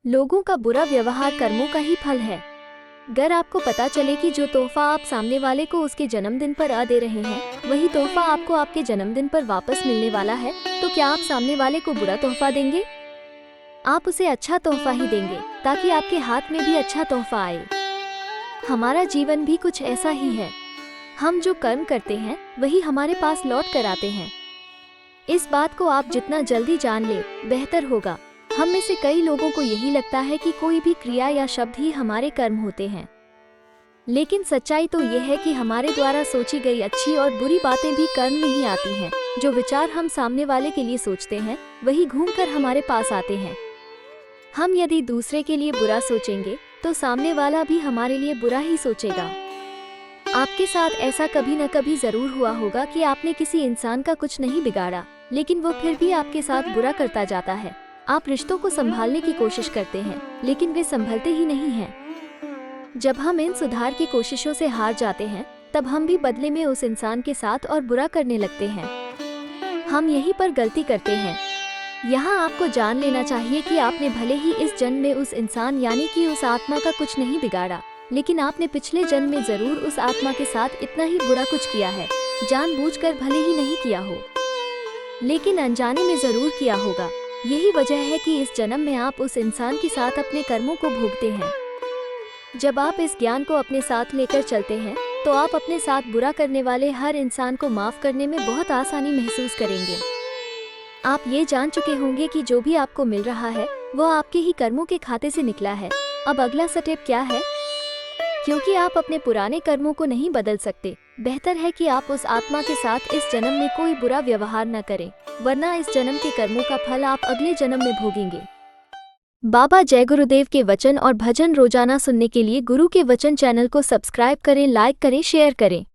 लोगों का बुरा व्यवहार कर्मों का ही फल है। अगर आपको पता चले कि जो तोहफा आप सामने वाले को उसके जन्मदिन पर दे रहे हैं, वही तोहफा आपको आपके जन्मदिन पर वापस मिलने वाला है, तो क्या आप सामने वाले को बुरा तोहफा देंगे? आप उसे अच्छा तोहफा ही देंगे, ताकि आपके हाथ में भी अच्छा तोहफा आए। हमारा जीवन भी कुछ ऐसा ही है। हम जो कर्म करते हैं, वही हमारे पास लौट कर आते हैं। इस बात को आप जितना जल्दी जान ले, बेहतर होगा। हम में से कई लोगों को यही लगता है कि कोई भी क्रिया या शब्द ही हमारे कर्म होते हैं, लेकिन सच्चाई तो यह है कि हमारे द्वारा सोची गई अच्छी और बुरी बातें भी कर्म में ही आती हैं। जो विचार हम सामने वाले के लिए सोचते हैं, वही घूमकर हमारे पास आते हैं। हम यदि दूसरे के लिए बुरा सोचेंगे, तो सामने वाला भी हमारे लिए बुरा ही सोचेगा। आपके साथ ऐसा कभी न कभी जरूर हुआ होगा कि आपने किसी इंसान का कुछ नहीं बिगाड़ा, लेकिन वो फिर भी आपके साथ बुरा करता जाता है। आप रिश्तों को संभालने की कोशिश करते हैं, लेकिन वे संभलते ही नहीं हैं। जब हम इन सुधार की कोशिशों से हार जाते हैं, तब हम भी बदले में उस इंसान के साथ और बुरा करने लगते हैं। हम यहीं पर गलती करते हैं। यहाँ आपको जान लेना चाहिए कि आपने भले ही इस जन्म में उस इंसान यानी कि उस आत्मा का कुछ नहीं बिगाड़ा, लेकिन आपने पिछले जन्म में जरूर उस आत्मा के साथ इतना ही बुरा कुछ किया है। जानबूझकर भले ही नहीं किया हो, लेकिन अनजाने में जरूर किया होगा। यही वजह है कि इस जन्म में आप उस इंसान के साथ अपने कर्मों को भोगते हैं। जब आप इस ज्ञान को अपने साथ लेकर चलते हैं, तो आप अपने साथ बुरा करने वाले हर इंसान को माफ करने में बहुत आसानी महसूस करेंगे। आप ये जान चुके होंगे कि जो भी आपको मिल रहा है, वह आपके ही कर्मों के खाते से निकला है। अब अगला स्टेप क्या है? क्योंकि आप अपने पुराने कर्मों को नहीं बदल सकते, बेहतर है कि आप उस आत्मा के साथ इस जन्म में कोई बुरा व्यवहार न करें, वरना इस जन्म के कर्मों का फल आप अगले जन्म में भोगेंगे। बाबा जय गुरुदेव के वचन और भजन रोजाना सुनने के लिए गुरु के वचन चैनल को सब्सक्राइब करें, लाइक करें, शेयर करें।